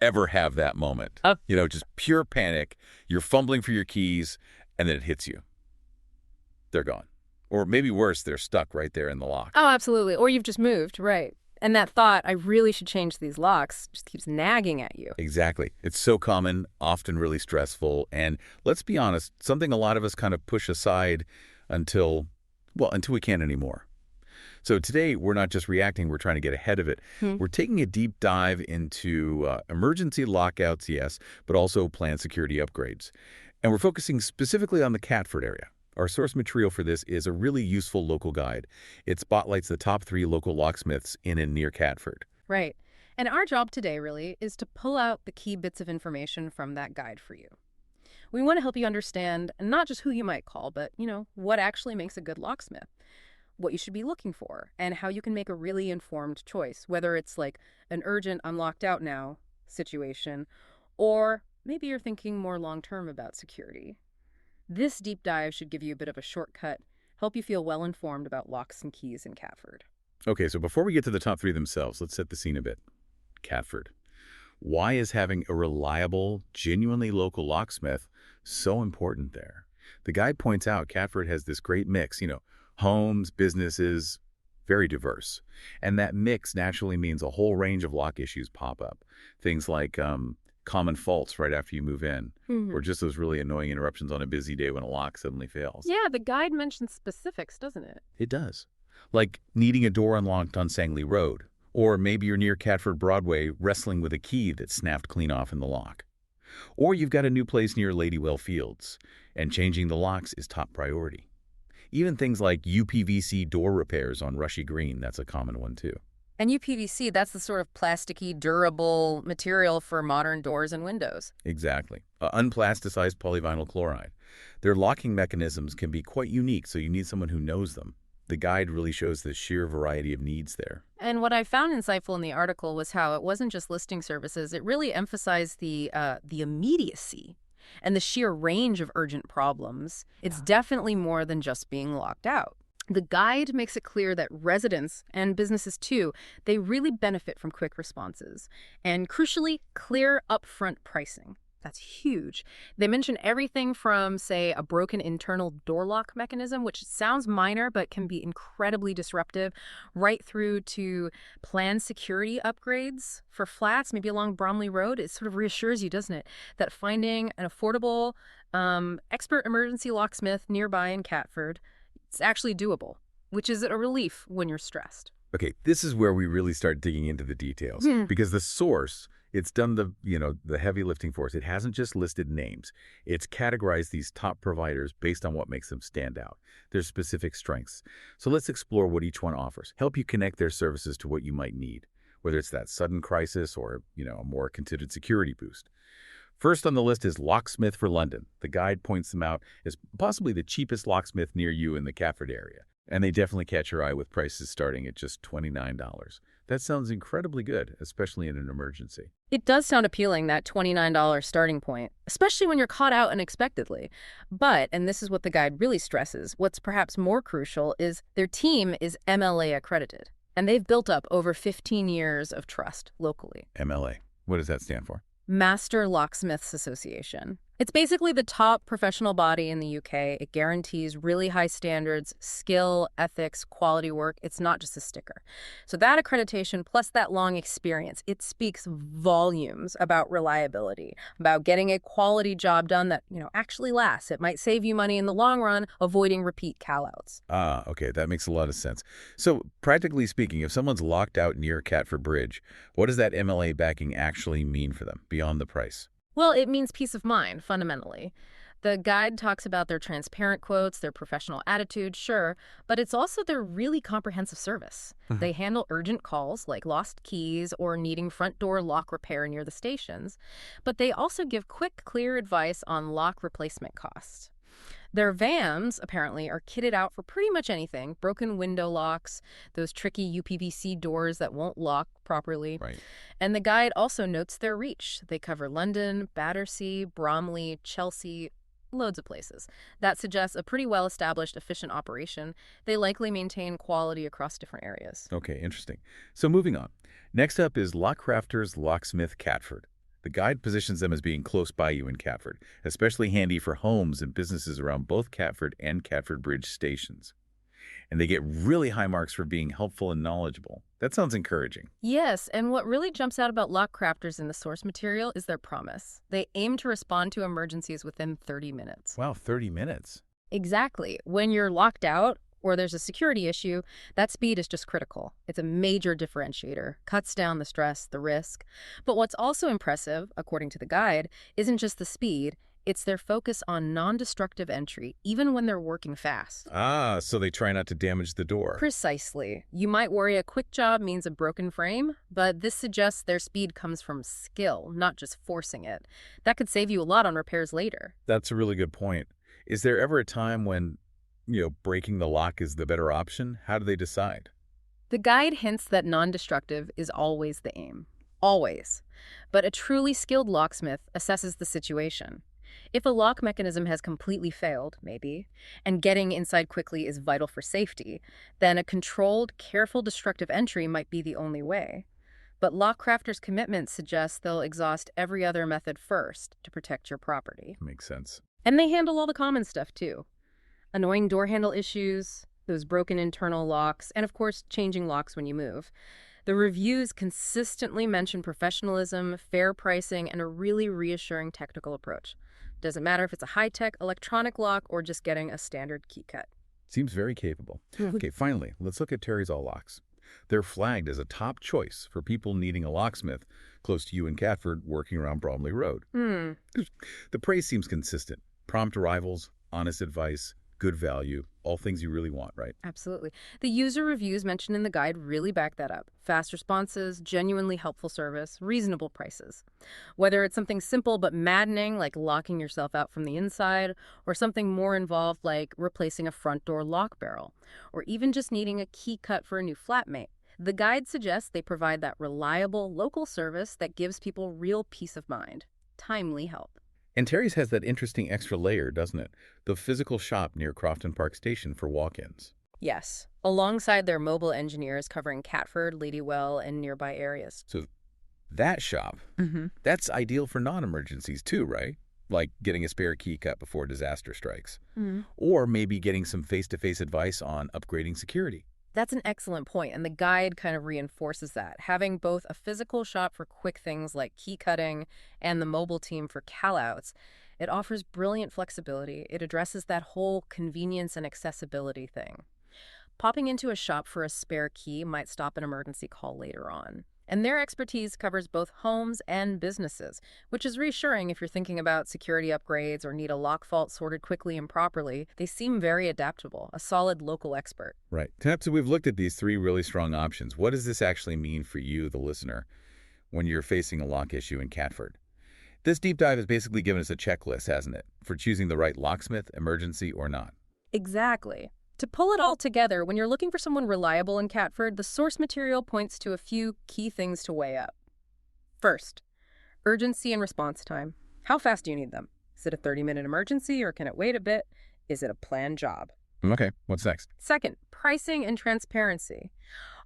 ever have that moment? Just pure panic. You're fumbling for your keys, and then it hits you. They're gone. Or maybe worse, they're stuck right there in the lock. Oh, absolutely. Or you've just moved, right. And that thought, I really should change these locks, just keeps nagging at you. Exactly. It's so common, often really stressful, and let's be honest, something a lot of us kind of push aside until we can't anymore. So today, we're not just reacting, we're trying to get ahead of it. We're taking a deep dive into emergency lockouts, yes, but also planned security upgrades. And we're focusing specifically on the Catford area. Our source material for this is a really useful local guide. It spotlights the top 3 local locksmiths in and near Catford. Right. And our job today, really, is to pull out the key bits of information from that guide for you. We want to help you understand not just who you might call, but, what actually makes a good locksmith, what you should be looking for, and how you can make a really informed choice, whether it's like an urgent, I'm locked out now situation, or maybe you're thinking more long-term about security. This deep dive should give you a bit of a shortcut, help you feel well-informed about locks and keys in Catford. Okay, so before we get to the top 3 themselves, let's set the scene a bit. Catford. Why is having a reliable, genuinely local locksmith so important there? The guide points out Catford has this great mix, homes, businesses, very diverse. And that mix naturally means a whole range of lock issues pop up. Things like common faults right after you move in, or just those really annoying interruptions on a busy day when a lock suddenly fails. Yeah, the guide mentions specifics, doesn't it? It does. Like needing a door unlocked on Sangley Road, or maybe you're near Catford Broadway wrestling with a key that snapped clean off in the lock. Or you've got a new place near Ladywell Fields, and changing the locks is top priority. Even things like UPVC door repairs on Rushy Green, that's a common one too. And UPVC, that's the sort of plasticky, durable material for modern doors and windows. Exactly. Unplasticized polyvinyl chloride. Their locking mechanisms can be quite unique, so you need someone who knows them. The guide really shows the sheer variety of needs there. And what I found insightful in the article was how it wasn't just listing services. It really emphasized the immediacy and the sheer range of urgent problems. It's definitely more than just being locked out. The guide makes it clear that residents, and businesses too, they really benefit from quick responses. And crucially, clear upfront pricing. That's huge. They mention everything from, say, a broken internal door lock mechanism, which sounds minor but can be incredibly disruptive, right through to planned security upgrades for flats, maybe along Bromley Road. It sort of reassures you, doesn't it, that finding an affordable, expert emergency locksmith nearby in Catford, it's actually doable, which is a relief when you're stressed. Okay, this is where we really start digging into the details, because the source, it's done the heavy lifting for us. It hasn't just listed names. It's categorized these top providers based on what makes them stand out, their specific strengths. So let's explore what each one offers, help you connect their services to what you might need, whether it's that sudden crisis or, a more considered security boost. First on the list is Locksmith for London. The guide points them out as possibly the cheapest locksmith near you in the Catford area. And they definitely catch your eye with prices starting at just $29. That sounds incredibly good, especially in an emergency. It does sound appealing, that $29 starting point, especially when you're caught out unexpectedly. But, and this is what the guide really stresses, what's perhaps more crucial is their team is MLA accredited. And they've built up over 15 years of trust locally. MLA. What does that stand for? Master Locksmiths Association. It's basically the top professional body in the UK. It guarantees really high standards, skill, ethics, quality work. It's not just a sticker. So that accreditation plus that long experience, it speaks volumes about reliability, about getting a quality job done that, actually lasts. It might save you money in the long run, avoiding repeat call-outs. Okay, that makes a lot of sense. So practically speaking, if someone's locked out near Catford Bridge, what does that MLA backing actually mean for them beyond the price? Well, it means peace of mind, fundamentally. The guide talks about their transparent quotes, their professional attitude, sure, but it's also their really comprehensive service. They handle urgent calls like lost keys or needing front door lock repair near the stations, but they also give quick, clear advice on lock replacement costs. Their vans, apparently, are kitted out for pretty much anything. Broken window locks, those tricky UPVC doors that won't lock properly. Right. And the guide also notes their reach. They cover London, Battersea, Bromley, Chelsea, loads of places. That suggests a pretty well-established, efficient operation. They likely maintain quality across different areas. Okay, interesting. So moving on. Next up is Lockcrafters Locksmith Catford. The guide positions them as being close by you in Catford, especially handy for homes and businesses around both Catford and Catford Bridge stations. And they get really high marks for being helpful and knowledgeable. That sounds encouraging. Yes, and what really jumps out about lock crafters in the source material is their promise. They aim to respond to emergencies within 30 minutes. Wow, 30 minutes. Exactly. When you're locked out or there's a security issue, that speed is just critical. It's a major differentiator, cuts down the stress, the risk. But what's also impressive, according to the guide, isn't just the speed, it's their focus on non-destructive entry, even when they're working fast. Ah, so they try not to damage the door. Precisely. You might worry a quick job means a broken frame, but this suggests their speed comes from skill, not just forcing it. That could save you a lot on repairs later. That's a really good point. Is there ever a time when, breaking the lock is the better option? How do they decide? The guide hints that non-destructive is always the aim. Always. But a truly skilled locksmith assesses the situation. If a lock mechanism has completely failed, maybe, and getting inside quickly is vital for safety, then a controlled, careful destructive entry might be the only way. But lock crafters' commitment suggests they'll exhaust every other method first to protect your property. Makes sense. And they handle all the common stuff, too. Annoying door handle issues, those broken internal locks, and of course, changing locks when you move. The reviews consistently mention professionalism, fair pricing, and a really reassuring technical approach. Doesn't matter if it's a high-tech electronic lock or just getting a standard key cut. Seems very capable. Okay, finally, let's look at Terry's All Locks. They're flagged as a top choice for people needing a locksmith close to you in Catford working around Bromley Road. The praise seems consistent. Prompt arrivals, honest advice, good value, all things you really want, right? Absolutely. The user reviews mentioned in the guide really back that up. Fast responses, genuinely helpful service, reasonable prices. Whether it's something simple but maddening, like locking yourself out from the inside, or something more involved like replacing a front door lock barrel, or even just needing a key cut for a new flatmate, the guide suggests they provide that reliable local service that gives people real peace of mind. Timely help. And Terry's has that interesting extra layer, doesn't it? The physical shop near Crofton Park Station for walk-ins. Yes, alongside their mobile engineers covering Catford, Ladywell, and nearby areas. So that shop, that's ideal for non-emergencies too, right? Like getting a spare key cut before disaster strikes. Or maybe getting some face-to-face advice on upgrading security. That's an excellent point, and the guide kind of reinforces that. Having both a physical shop for quick things like key cutting and the mobile team for call-outs, it offers brilliant flexibility. It addresses that whole convenience and accessibility thing. Popping into a shop for a spare key might stop an emergency call later on. And their expertise covers both homes and businesses, which is reassuring if you're thinking about security upgrades or need a lock fault sorted quickly and properly. They seem very adaptable, a solid local expert. Right. So we've looked at these three really strong options. What does this actually mean for you, the listener, when you're facing a lock issue in Catford? This deep dive has basically given us a checklist, hasn't it, for choosing the right locksmith, emergency, or not. Exactly. To pull it all together, when you're looking for someone reliable in Catford, the source material points to a few key things to weigh up. First, urgency and response time. How fast do you need them? Is it a 30-minute emergency or can it wait a bit? Is it a planned job? Okay, what's next? Second, pricing and transparency.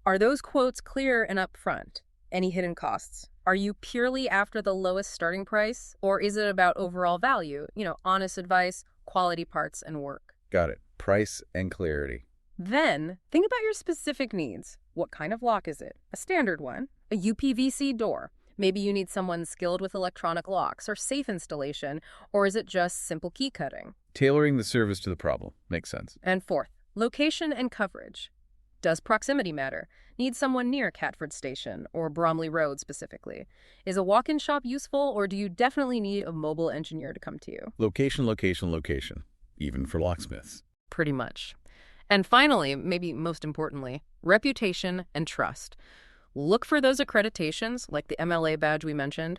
Are those quotes clear and upfront? Any hidden costs? Are you purely after the lowest starting price, or is it about overall value? Honest advice, quality parts, and work. Got it. Price and clarity. Then, think about your specific needs. What kind of lock is it? A standard one? A UPVC door? Maybe you need someone skilled with electronic locks or safe installation, or is it just simple key cutting? Tailoring the service to the problem. Makes sense. And fourth, location and coverage. Does proximity matter? Need someone near Catford Station or Bromley Road specifically? Is a walk-in shop useful, or do you definitely need a mobile engineer to come to you? Location, location, location. Even for locksmiths. Pretty much. And finally, maybe most importantly, reputation and trust. Look for those accreditations, like the MLA badge we mentioned.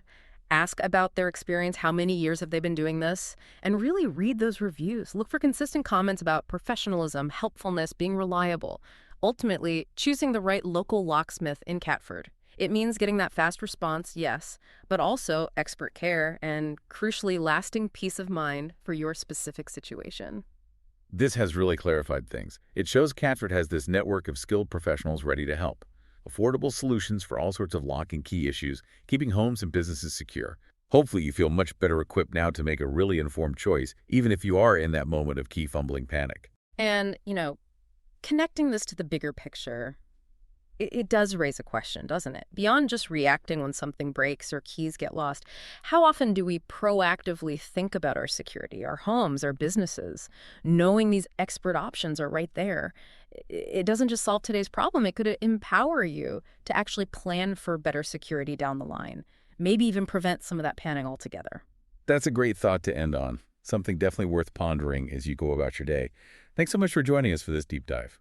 Ask about their experience, how many years have they been doing this, and really read those reviews. Look for consistent comments about professionalism, helpfulness, being reliable. Ultimately, choosing the right local locksmith in Catford. It means getting that fast response, yes, but also expert care and, crucially, lasting peace of mind for your specific situation. This has really clarified things. It shows Catford has this network of skilled professionals ready to help. affordable solutions for all sorts of lock and key issues, keeping homes and businesses secure. Hopefully you feel much better equipped now to make a really informed choice, even if you are in that moment of key fumbling panic. And, connecting this to the bigger picture, it does raise a question, doesn't it? Beyond just reacting when something breaks or keys get lost, how often do we proactively think about our security, our homes, our businesses, knowing these expert options are right there? It doesn't just solve today's problem. It could empower you to actually plan for better security down the line, maybe even prevent some of that panic altogether. That's a great thought to end on. Something definitely worth pondering as you go about your day. Thanks so much for joining us for this deep dive.